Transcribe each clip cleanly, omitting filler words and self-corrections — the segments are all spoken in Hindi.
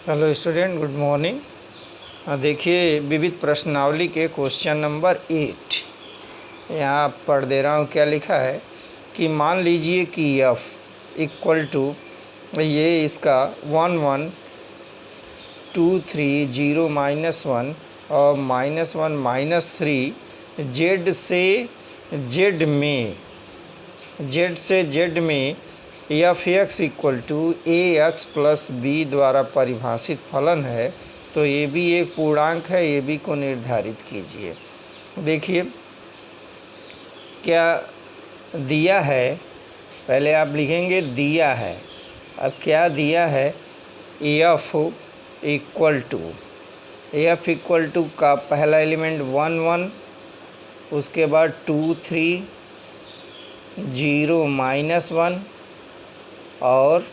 Hello student, good morning. देखिए विविध प्रश्नावली के क्वेश्चन नंबर 8 यहाँ पढ़ दे रहा हूँ। क्या लिखा है कि मान लीजिए कि f इक्वल टू ये इसका 1 1 2 3 0 -1 और -1 -3 जेड से जेड में F X equal to A X plus B द्वारा परिभाषित फलन है, तो ये भी एक पूर्णांक है, ये भी को निर्धारित कीजिए। देखिए क्या दिया है, पहले आप लिखेंगे दिया है। अब क्या दिया है, एफ इक्वल टू का पहला एलिमेंट 1 1, उसके बाद 2 3 0 -1 और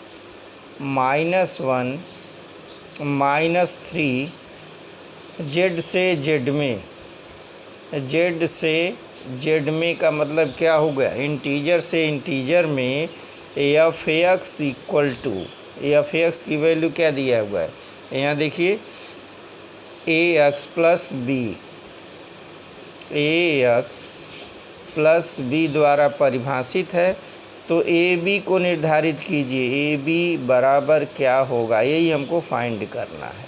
-1 -3 जेड से जेड में का मतलब क्या हो गया, इंटीजर से इंटीजर में F X equal to F X की वैल्यू क्या दिया हुआ है, यहाँ देखिए ए एक्स प्लस बी द्वारा परिभाषित है। तो ए बी को निर्धारित कीजिए, ए बी बराबर क्या होगा, यही हमको फाइंड करना है।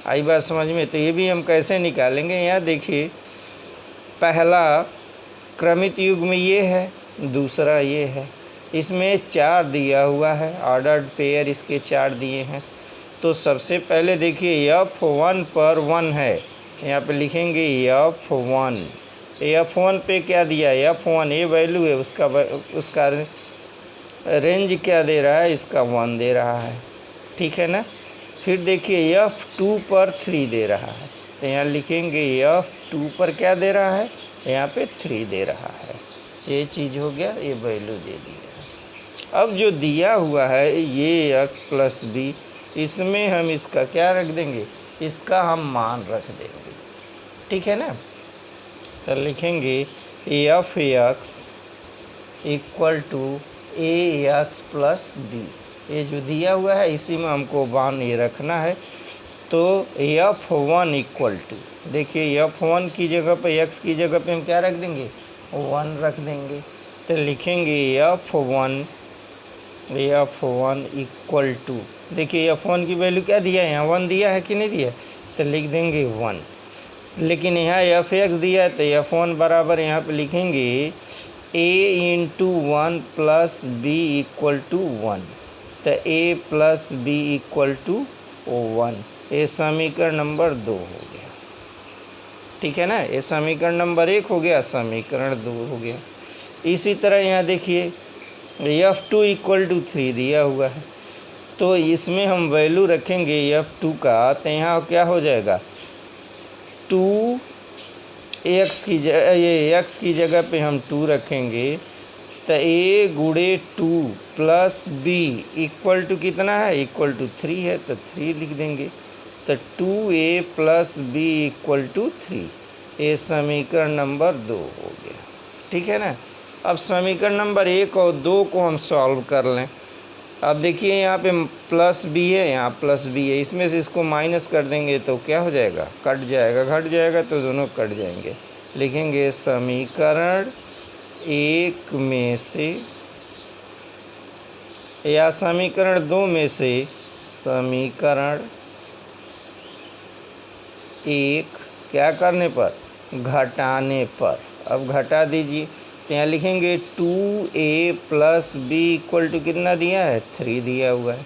आई बात समझ में। तो ये भी हम कैसे निकालेंगे, यहाँ देखिए पहला क्रमित युग्म ये है, दूसरा ये है, इसमें 4 दिया हुआ है, ऑर्डर्ड पेयर इसके 4 दिए हैं। तो सबसे पहले देखिए F1 पर 1 है, यहाँ पे लिखेंगे F1 पे क्या दिया है, F1 ये वैल्यू है, उसका रेंज क्या दे रहा है, इसका 1 दे रहा है, ठीक है ना। फिर देखिए F2 पर 3 दे रहा है, तो यहाँ लिखेंगे F2 पर क्या दे रहा है, यहाँ पे 3 दे रहा है। ये चीज़ हो गया, ये वैल्यू दे दिया। अब जो दिया हुआ है ये x प्लस बी, इसमें हम इसका क्या रख देंगे, इसका हम मान रख देंगे, ठीक है ना। तो लिखेंगे F X equal to A X plus B, ये जो दिया हुआ है इसी में हमको मान ये रखना है। तो F1 इक्वल टू, देखिए F1 की जगह पे x की जगह पे हम क्या रख देंगे, 1 रख देंगे। तो लिखेंगे F1 इक्वल टू, देखिए F1 की वैल्यू क्या दिया है, यहाँ 1 दिया है कि नहीं दिया, तो लिख देंगे 1। लेकिन यहाँ एफ एक्स दिया है, तो F1 बराबर यहाँ पे लिखेंगे a into 1 plus B equal to 1, तो a plus B equal to 1। ये समीकरण नंबर 2 हो गया, ठीक है ना। ये समीकरण नंबर 1 हो गया, समीकरण 2 हो गया। इसी तरह यहाँ देखिए F2 इक्वल टू 3 दिया हुआ है, तो इसमें हम वैल्यू रखेंगे F2 का, तो यहाँ क्या हो जाएगा, 2 एक्स की जगह पे हम 2 रखेंगे, तो a गुणे 2 प्लस बी इक्वल टू कितना है, इक्वल टू 3 है, तो 3 लिख देंगे। तो 2a plus B equal to 3, ये समीकरण नंबर 2 हो गया, ठीक है ना। अब समीकरण नंबर 1 और 2 को हम सॉल्व कर लें। अब देखिए यहाँ पे प्लस बी है, यहाँ प्लस बी है, इसमें से इसको माइनस कर देंगे तो क्या हो जाएगा, कट जाएगा, घट जाएगा, तो दोनों कट जाएंगे। लिखेंगे समीकरण 1 में से या समीकरण 2 में से समीकरण 1 क्या करने पर, घटाने पर। अब घटा दीजिए, तो यहाँ लिखेंगे 2a plus B equal to कितना दिया है, 3 दिया हुआ है,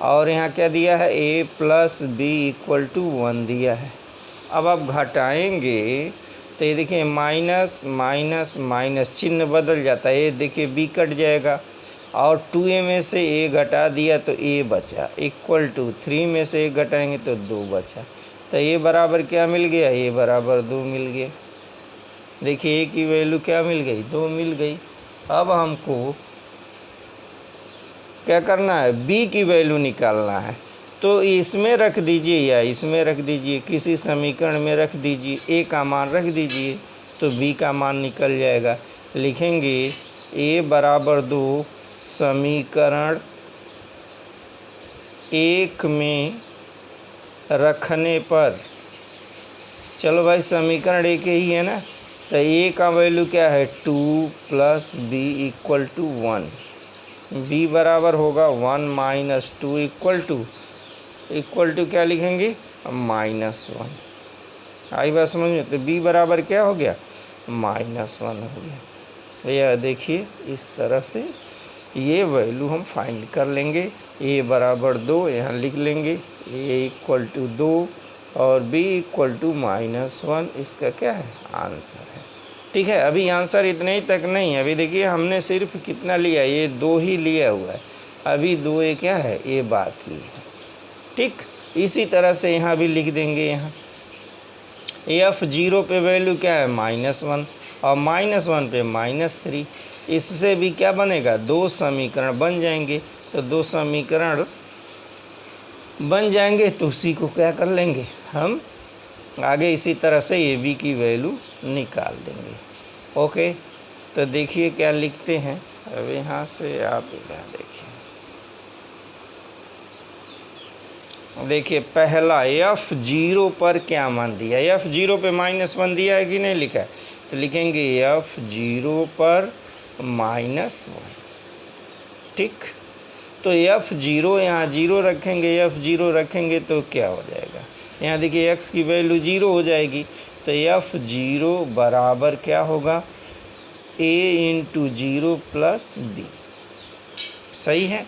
और यहाँ क्या दिया है, a plus B equal to 1 दिया है। अब आप घटाएंगे तो ये देखिए माइनस माइनस माइनस चिन्ह बदल जाता है, ये देखिए b कट जाएगा, और 2a में से a घटा दिया तो a बचा, इक्वल टू 3 में से 1 घटाएंगे तो 2 बचा, तो ये बराबर क्या मिल गया, ये बराबर 2 मिल गया। देखिए a की वैल्यू क्या मिल गई, 2 मिल गई। अब हमको क्या करना है, b की वैल्यू निकालना है, तो इसमें रख दीजिए या इसमें रख दीजिए, किसी समीकरण में रख दीजिए, a का मान रख दीजिए, तो b का मान निकल जाएगा। लिखेंगे a बराबर 2 समीकरण 1 में रखने पर, चलो भाई समीकरण एक ही है ना, तो ए का वैल्यू क्या है 2 + b = 1, b बराबर होगा 1 - 2 इक्वल टू क्या लिखेंगे -1। आई बात समझ में? तो b बराबर क्या हो गया -1 हो गया। तो यह देखिए इस तरह से ये वैल्यू हम फाइंड कर लेंगे। a बराबर 2 यहाँ लिख लेंगे, a = 2 और b = -1 इसका क्या है आंसर है। ठीक है, अभी आंसर इतने ही तक नहीं है। अभी देखिए हमने सिर्फ कितना लिया, ये 2 ही लिया हुआ है, अभी 2 ये क्या है ये बाकी है। ठीक, इसी तरह से यहाँ भी लिख देंगे। यहाँ f0 पे वैल्यू क्या है -1 और -1 पे -3, इससे भी क्या बनेगा 2 समीकरण बन जाएंगे। तो 2 समीकरण बन जाएंगे तो उसी को क्या कर लेंगे हम आगे इसी तरह से ए बी की वैल्यू निकाल देंगे। ओके, तो देखिए क्या लिखते हैं। अब यहाँ से आप क्या देखिए पहला f0 पर क्या मान दिया, f0 पे -1 दिया है कि नहीं लिखा है, तो लिखेंगे f0 पर -1। ठीक, तो f0 यहाँ 0 रखेंगे, f0 रखेंगे तो क्या हो जाएगा, यहाँ देखिए x की वैल्यू 0 हो जाएगी। तो f0 बराबर क्या होगा a × 0 + b, सही है।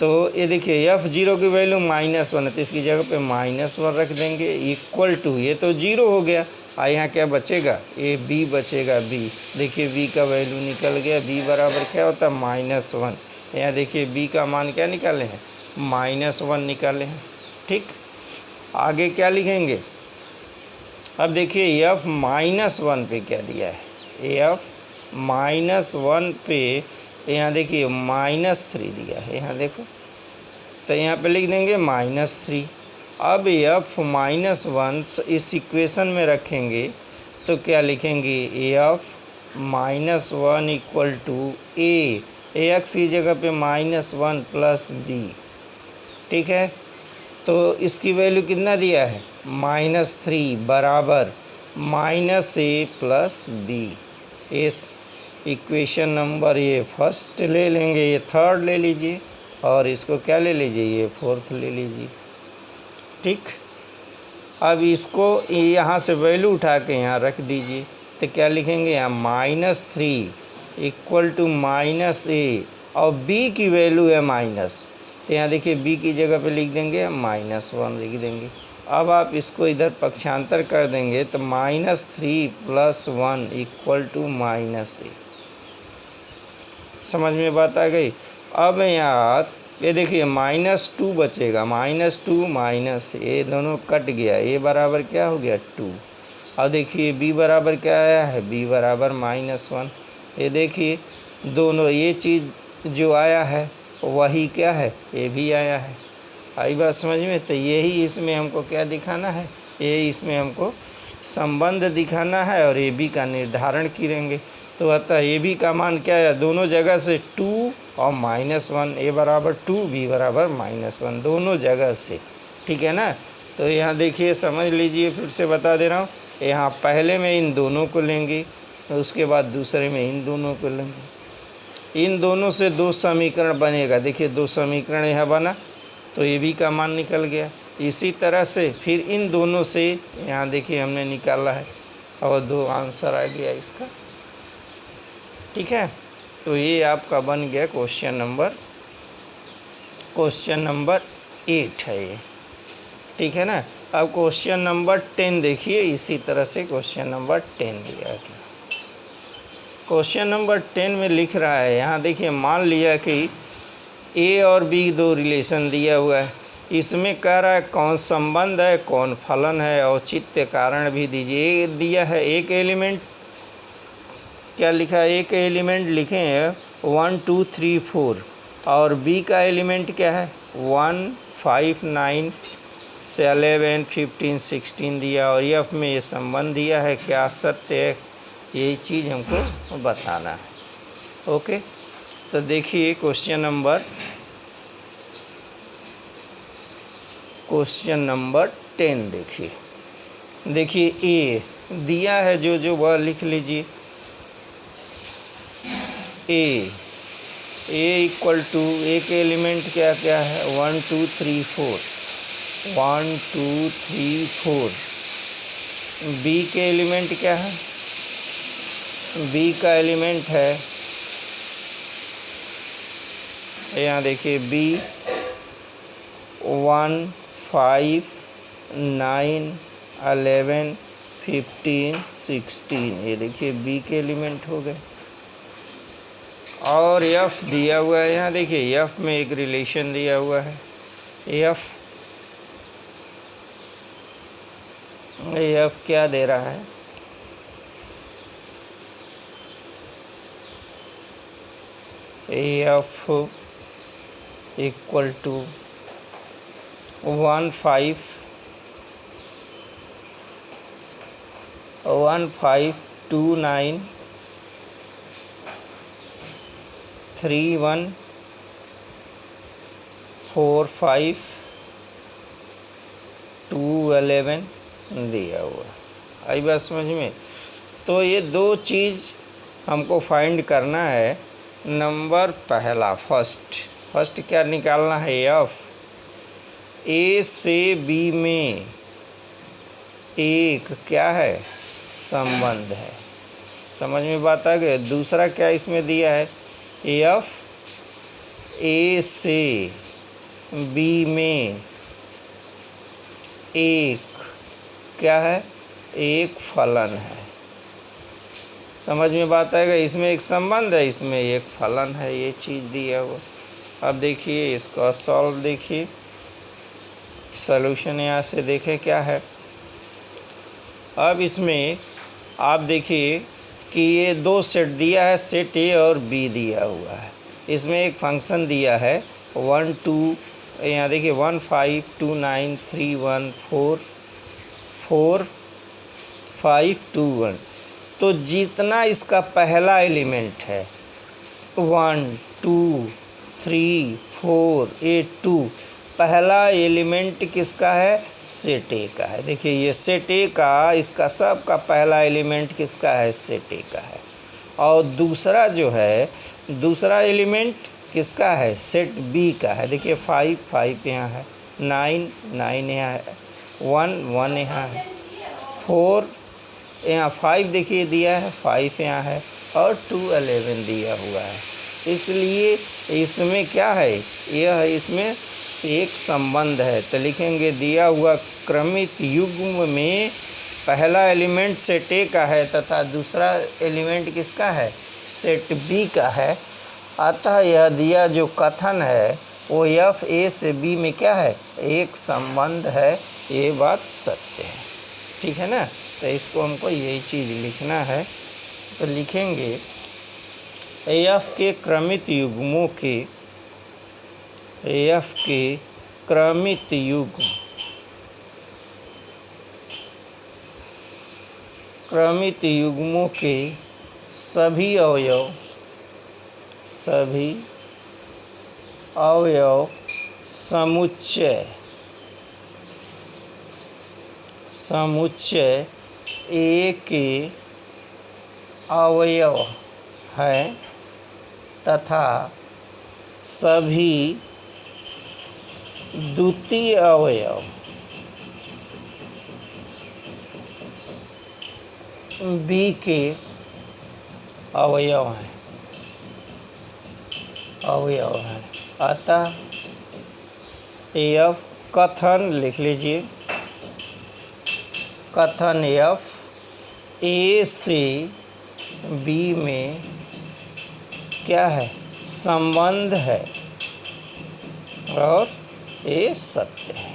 तो ये देखिए f0 की वैल्यू -1 है, तो इसकी जगह पे -1 रख देंगे इक्वल टू, ये तो 0 हो गया, यहाँ क्या बचेगा ये b बचेगा b। देखिए b का वैल्यू निकल गया, b बराबर क्या होता है -1। यहाँ देखिए b का मान क्या निकाले हैं -1 निकाले हैं। ठीक, आगे क्या लिखेंगे, अब देखिए f-1 पे क्या दिया है, f-1 पे यहाँ देखिए -3 दिया है, यहाँ देखो, तो यहाँ पे लिख देंगे -3। अब f-1 इस इक्वेशन में रखेंगे तो क्या लिखेंगे f-1 = a, x की जगह पे -1 + b। ठीक है, तो इसकी वैल्यू कितना दिया है -3 बराबर -a + b। इस इक्वेशन नंबर ये फर्स्ट ले लेंगे, ये थर्ड ले लीजिए और इसको क्या ले लीजिए ये फोर्थ ले लीजिए। ठीक, अब इसको यहाँ से वैल्यू उठा के यहाँ रख दीजिए, तो क्या लिखेंगे यहाँ -3 = -a और b की वैल्यू है माइनस, तो यहाँ देखिए b की जगह पे लिख देंगे -1 लिख देंगे। अब आप इसको इधर पक्षांतर कर देंगे तो -3 + 1 = -a। समझ में बात आ गई। अब यहाँ ये देखिए -2 बचेगा, -2 - ये दोनों कट गया, ये बराबर क्या हो गया 2। अब देखिए b बराबर क्या आया है, b बराबर -1। ये देखिए दोनों ये चीज़ जो आया है वही क्या है ये भी आया है। आई बात समझ में। तो यही इसमें हमको क्या दिखाना है, ये इसमें हमको संबंध दिखाना है और ए बी का निर्धारण करेंगे। तो अतः ए बी का मान क्या है, दोनों जगह से 2 और -1, a बराबर 2 b बराबर -1 दोनों जगह से। ठीक है ना। तो यहाँ देखिए समझ लीजिए, फिर से बता दे रहा हूँ, यहाँ पहले में इन दोनों को लेंगे, उसके बाद दूसरे में इन दोनों को लेंगे। इन दोनों से 2 समीकरण बनेगा। देखिए 2 समीकरण यहाँ बना तो ए बी का मान निकल गया। इसी तरह से फिर इन दोनों से यहाँ देखिए हमने निकाला है और 2 आंसर आ गया इसका। ठीक है, तो ये आपका बन गया क्वेश्चन नंबर 8 है ये। ठीक है ना। अब क्वेश्चन नंबर 10 देखिए, इसी तरह से क्वेश्चन नंबर 10 दिया गया। क्वेश्चन नंबर 10 में लिख रहा है, यहाँ देखिए मान लिया कि ए और बी 2 रिलेशन दिया हुआ है, इसमें कह रहा है कौन संबंध है कौन फलन है, औचित्य कारण भी दीजिए। दिया है एक एलिमेंट, क्या लिखा है, एक एलिमेंट लिखे हैं 1 2 3 4 और बी का एलिमेंट क्या है 1 5 9 से 11 15 16 दिया और एफ में ये संबंध दिया है, क्या सत्य है, यही चीज़ हमको बताना है। ओके, तो देखिए क्वेश्चन क्वेश्चन नंबर 10 देखिए ए दिया है जो वह लिख लीजिए। ए इक्वल टू ए के एलिमेंट क्या क्या है 1 2 3 4 1 2 3 4। बी के एलिमेंट क्या है, बी का एलिमेंट है यहाँ देखिए बी 1 5 9 11 15 16, ये देखिए बी के एलिमेंट हो गए। और एफ दिया हुआ है यहाँ देखिए एफ में एक रिलेशन दिया हुआ है एफ क्या दे रहा है एफ इक्वल टू 1 5 2 9 3 1 4 5 2 11 दिया हुआ। आई बात समझ में। तो ये दो चीज़ हमको फाइंड करना है। नंबर पहला फर्स्ट क्या निकालना है एफ ए से बी में एक क्या है संबंध है, समझ में बात आ गई। दूसरा क्या इसमें दिया है एफ ए से बी में एक क्या है एक फलन है, समझ में बात आएगा। इसमें एक संबंध है, इसमें एक फलन है, ये चीज़ दिया हुआ। अब देखिए इसका सॉल्व देखिए, सॉल्यूशन यहाँ से देखें क्या है। अब इसमें आप देखिए कि ये दो सेट दिया है, सेट ए और बी दिया हुआ है। इसमें एक फंक्शन दिया है 1 2, यहाँ देखिए 1 5 2 9 3 1 4 5 2 1। तो जितना इसका पहला एलिमेंट है 1 2 3 4 8 2, पहला एलिमेंट किसका है सेट ए का है। देखिए ये सेट ए का इसका सब का पहला एलिमेंट किसका है सेट ए का है। और दूसरा जो है दूसरा एलिमेंट किसका है सेट बी का है। देखिए 5 5 यहाँ है, 9 9 यहाँ है, 1 1 यहाँ है, 4 यहाँ 5 देखिए दिया है, 5 यहाँ है और 2 11 दिया हुआ है। इसलिए इसमें क्या है यह इसमें एक संबंध है। तो लिखेंगे दिया हुआ क्रमित युग्म में पहला एलिमेंट सेट ए का है तथा दूसरा एलिमेंट किसका है सेट बी का है। अतः यह दिया जो कथन है वो एफ ए से बी में क्या है एक संबंध है, ये बात सत्य है। ठीक है ना। तो इसको हमको यही चीज़ लिखना है। तो लिखेंगे एफ के क्रमित युग्मों के एफ के क्रमित युग्मों के सभी अवयव समुच्चय ए के अवयव है तथा सभी द्वितीय अवयव बी के अवयव हैं। अतः एफ कथन लिख लीजिए, कथन एफ ए से बी में क्या है संबंध है और ये सत्य है।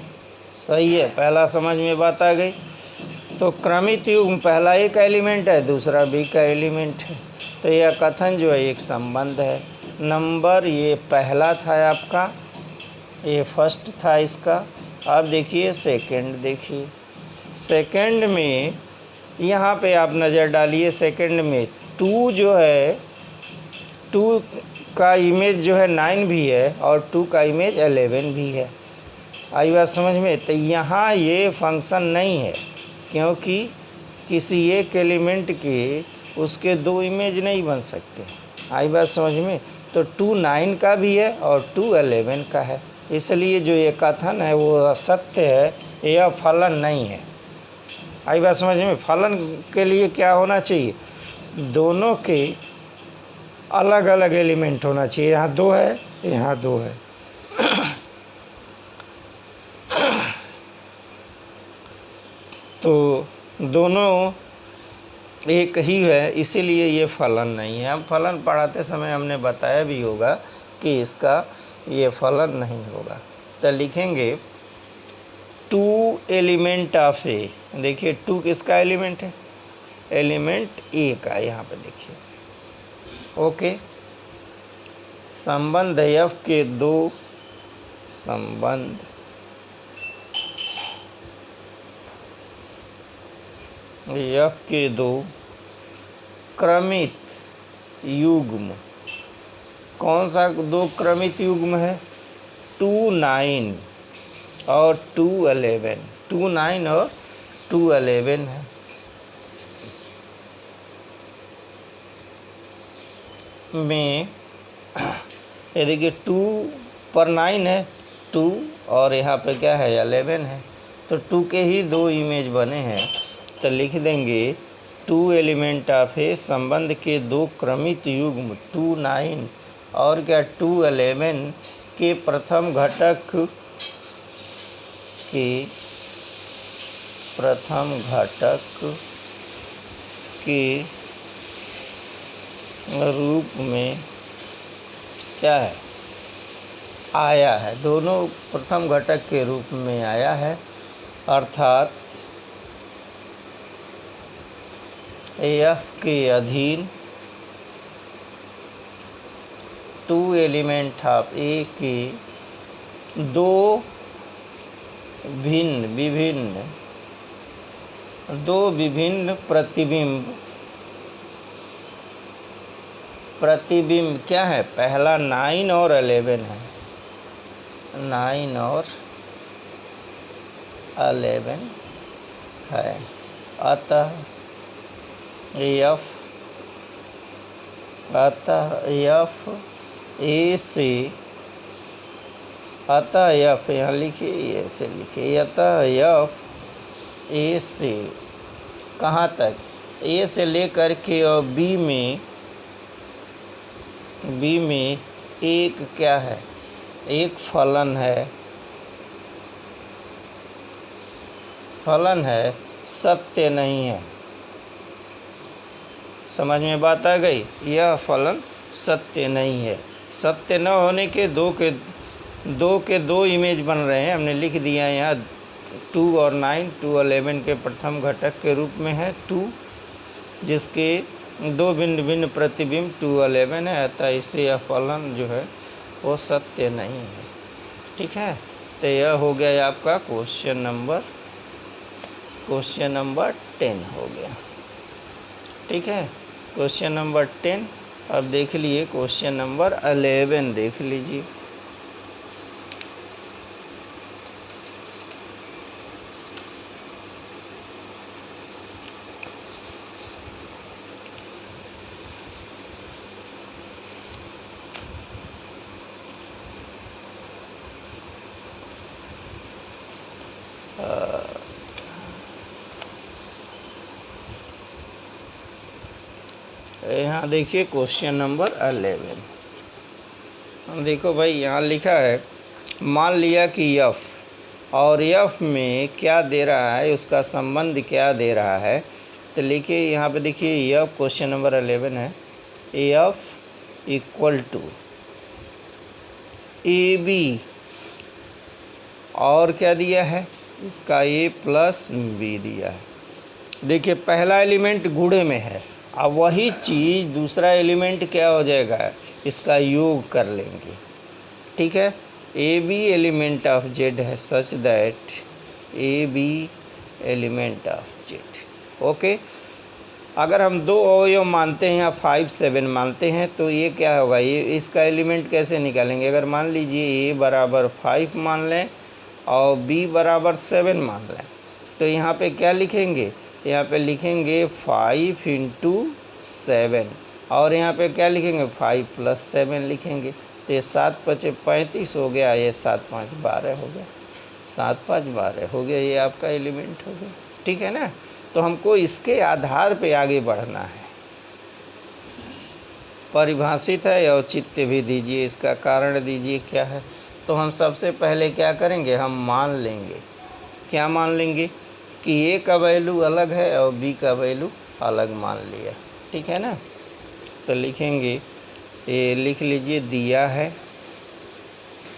सही है, पहला समझ में बात आ गई। तो क्रमित युग्म पहला एक एलिमेंट है, दूसरा बी का एलिमेंट है। तो यह कथन जो है एक संबंध है। नंबर ये पहला था आपका, ये फर्स्ट था इसका। अब देखिए सेकंड, देखिए सेकंड में यहाँ पे आप नज़र डालिए। सेकंड में 2 जो है 2 का इमेज जो है 9 भी है और 2 का इमेज 11 भी है। आई बात समझ में। तो यहाँ ये फंक्शन नहीं है, क्योंकि किसी एक एलिमेंट के उसके दो इमेज नहीं बन सकते। आई बात समझ में। तो 2 9 का भी है और 2 11 का है, इसलिए जो ये कथन है वो असत्य है, यह फलन नहीं है। आई बात समझ में। फलन के लिए क्या होना चाहिए, दोनों के अलग अलग एलिमेंट होना चाहिए। यहाँ 2 है, यहाँ 2 है। तो दोनों एक ही है, इसीलिए ये फलन नहीं है। हम फलन पढ़ाते समय हमने बताया भी होगा कि इसका ये फलन नहीं होगा। तो लिखेंगे 2 एलिमेंट ऑफ ए। देखिए 2 किसका एलिमेंट है, एलिमेंट ए का, यहाँ पे देखिए। ओके, संबंध एफ के दो संबंध एफ के दो क्रमित युग्म। कौन सा दो क्रमित युग्म है, 2 9 और 2 11। 2 9 और 2 11 है। में ये देखिए 2 पर 9 है 2, और यहाँ पे क्या है 11 है। तो 2 के ही दो इमेज बने हैं। तो लिख देंगे 2 एलिमेंट ऑफ ए, संबंध के दो क्रमित युग्म 2 9 और क्या 2 11 के प्रथम घटक के रूप में क्या है, आया है। दोनों प्रथम घटक के रूप में आया है, अर्थात एफ के अधीन 2 एलिमेंट ऑफ ए के दो विभिन्न प्रतिबिंब क्या है, पहला 9 और 11 है, 9 और 11 है। अतः एफ ए से, अतः एफ यहाँ लिखिए, ऐसे लिखिए, अतः एफ ए से कहाँ तक, ए से लेकर के और बी में एक क्या है, एक फलन है, सत्य नहीं है। समझ में बात आ गई, यह फलन सत्य नहीं है। सत्य न होने के दो इमेज बन रहे हैं, हमने लिख दिया यहाँ 2 और 9, 2 11 के प्रथम घटक के रूप में है 2, जिसके दो भिन्न प्रतिबिंब 2 11 है। अतः इसे यह फलन जो है वो सत्य नहीं है। ठीक है, तो यह हो गया आपका क्वेश्चन नंबर 10 हो गया। ठीक है, क्वेश्चन नंबर 10। अब देख लिए क्वेश्चन नंबर 11, देख लीजिए। यहाँ देखिए क्वेश्चन नंबर 11। देखो भाई, यहाँ लिखा है, मान लिया कि एफ और एफ में क्या दे रहा है, उसका संबंध क्या दे रहा है। तो लिखिए यहाँ पे, देखिए एफ क्वेश्चन नंबर 11 है, F equal to A B, और क्या दिया है, इसका ए प्लस बी दिया है। देखिए पहला एलिमेंट गुणे में है, अब वही चीज़ दूसरा एलिमेंट क्या हो जाएगा, इसका योग कर लेंगे। ठीक है, A B element of Z है such that A B element of Z. Okay, अगर हम दो अवयव मानते हैं या 5 7 मानते हैं तो ये क्या होगा, ये इसका एलिमेंट कैसे निकालेंगे। अगर मान लीजिए ए बराबर 5 मान लें और b बराबर 7 मान लें, तो यहाँ पे क्या लिखेंगे, यहाँ पे लिखेंगे 5 इंटू 7, और यहाँ पे क्या लिखेंगे 5 + 7 लिखेंगे। तो ये 7 × 5 = 35 हो गया, ये 7 × 5 = 12 हो गया, 7 × 5 = 12 हो गया, ये आपका एलिमेंट हो गया। ठीक है ना। तो हमको इसके आधार पे आगे बढ़ना है। परिभाषित है, औचित्य भी दीजिए, इसका कारण दीजिए क्या है। तो हम सबसे पहले क्या करेंगे, हम मान लेंगे, क्या मान लेंगे कि ए का वैल्यू अलग है और बी का वैल्यू अलग मान लिया। ठीक है ना। तो लिखेंगे, ये लिख लीजिए, दिया है,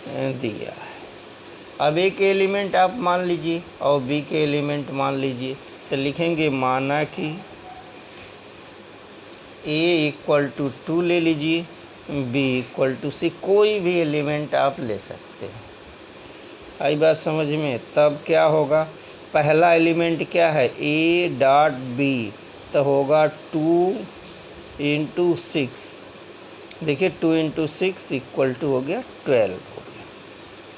दिया है। अब ए के एलिमेंट आप मान लीजिए और बी के एलिमेंट मान लीजिए। तो लिखेंगे माना कि a = 2 ले लीजिए, b = 6, कोई भी एलिमेंट आप ले सकते हैं। आई बात समझ में। तब क्या होगा, पहला एलिमेंट क्या है a.b, तो होगा 2 × 6, देखिए 2 × 6 = हो गया 12 हो गया।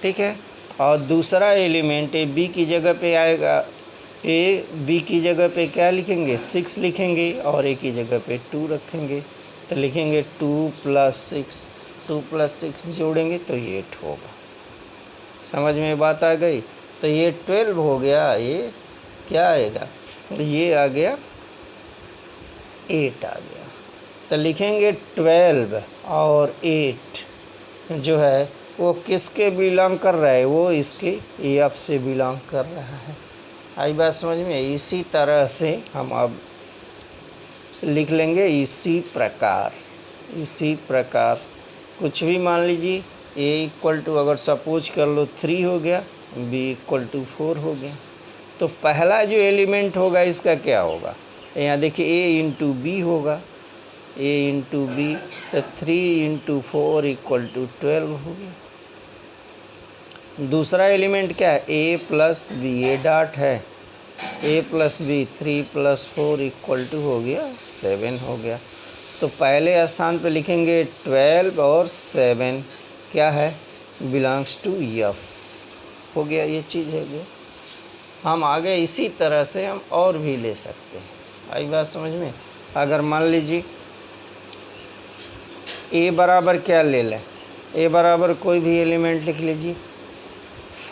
ठीक है। और दूसरा एलिमेंट ए बी की जगह पे आएगा, ए बी की जगह पे क्या लिखेंगे 6 लिखेंगे और ए की जगह पे 2 रखेंगे। तो लिखेंगे 2 + 6, 2 + 6 जोड़ेंगे तो ये 8 होगा। समझ में बात आ गई। तो ये 12 हो गया, ये क्या आएगा, ये आ गया 8 आ गया। तो लिखेंगे 12 और 8 जो है वो किसके बिलोंग कर रहा है, वो इसके एफ से बिलोंग कर रहा है। आई बात समझ में। इसी तरह से हम अब लिख लेंगे इसी प्रकार कुछ भी मान लीजिए। ए = अगर सपोज कर लो 3 हो गया, बी = 4 हो गया। तो पहला जो एलिमेंट होगा इसका क्या होगा, यहाँ देखिए a × b होगा, a × b, तो 3 × 4 = 12 हो गया। दूसरा एलिमेंट क्या है a + b, ए डॉट है, a + b 3 + 4 = हो गया 7 हो गया। तो पहले स्थान पे लिखेंगे 12 और 7 क्या है, बिलोंग्स टू एफ हो गया, ये चीज़ है गया। हम आगे इसी तरह से हम और भी ले सकते हैं। आई बात समझ में। अगर मान लीजिए a बराबर क्या ले लें, a बराबर कोई भी एलिमेंट लिख लीजिए,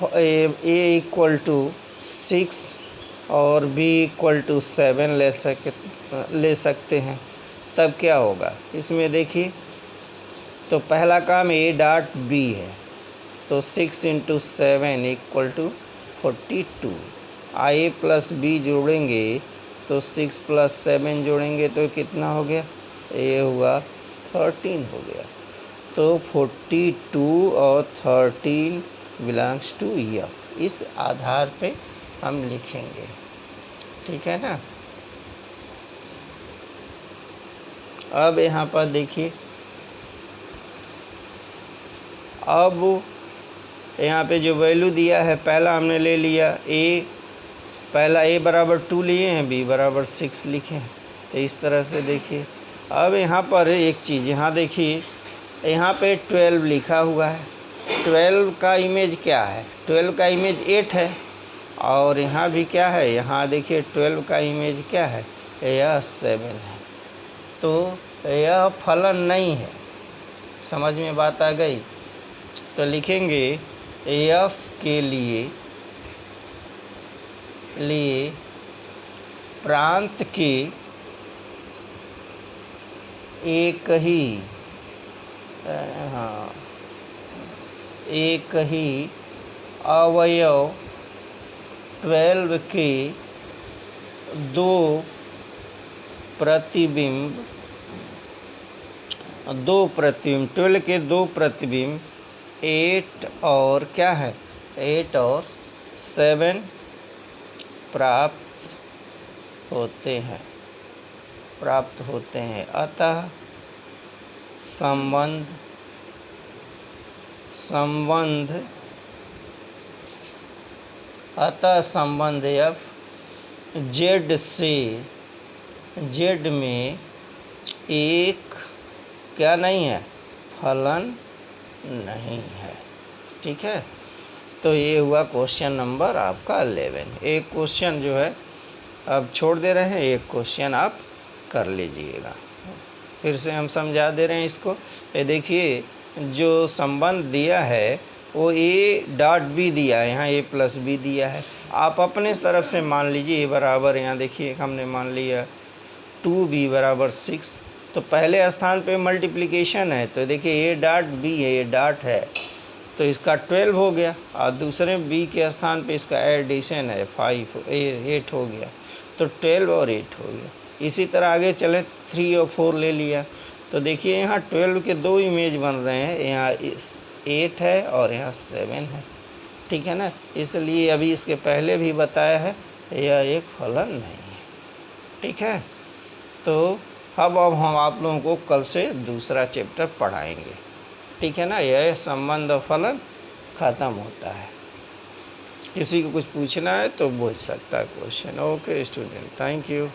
a = 6 और b = 7 ले सकते हैं। तब क्या होगा इसमें देखिए, तो पहला काम a.b है, तो 6 × 7 = 42। a + b जोड़ेंगे तो 6 + 7 जोड़ेंगे तो कितना हो गया, ये हुआ 13 हो गया। तो 42 और 13 बिलोंग्स टू एफ, इस आधार पे हम लिखेंगे। ठीक है ना। अब यहाँ पर देखिए, अब यहाँ पे जो वैल्यू दिया है, पहला हमने ले लिया पहला a बराबर 2 लिए हैं, b बराबर 6 लिखे हैं। तो इस तरह से देखिए। अब यहाँ पर एक चीज़, यहाँ देखिए, यहाँ पे 12 लिखा हुआ है, 12 का इमेज क्या है, 12 का इमेज 8 है, और यहाँ भी क्या है, यहाँ देखिए 12 का इमेज क्या है, यह 7 है। तो यह फलन नहीं है। समझ में बात आ गई। तो लिखेंगे एफ के लिए प्रांत के एक ही अवयव 12 के दो प्रतिबिंब 12 के दो प्रतिबिंब 8 और क्या है, 8 और 7 प्राप्त होते हैं। अतः संबंध एफ जेड से जेड में एक क्या नहीं है, फलन नहीं है। ठीक है। तो ये हुआ क्वेश्चन नंबर आपका 11। एक क्वेश्चन जो है अब छोड़ दे रहे हैं, एक क्वेश्चन आप कर लीजिएगा। फिर से हम समझा दे रहे हैं इसको। ये देखिए जो संबंध दिया है वो ए डॉट बी दिया है, यहाँ ए प्लस बी दिया है। आप अपने तरफ से मान लीजिए ए बराबर, यहाँ देखिए हमने मान लिया 2b बराबर 6, तो पहले स्थान पे मल्टीप्लिकेशन है, तो देखिए ए डॉट बी है, ए डॉट है तो इसका 12 हो गया, और दूसरे b के स्थान पे इसका एडिशन है 8 हो गया, तो 12 और 8 हो गया। इसी तरह आगे चले 3 और 4 ले लिया, तो देखिए यहाँ 12 के दो इमेज बन रहे हैं, यहाँ 8 है और यहाँ 7 है, ठीक है ना। इसलिए अभी इसके पहले भी बताया है यह एक फलन नहीं है, ठीक है। तो अब हम आप लोगों को कल से दूसरा चैप्टर पढ़ाएंगे, ठीक है ना। यह संबंध और फलन ख़त्म होता है। किसी को कुछ पूछना है तो पूछ सकता है question. Okay student, thank you.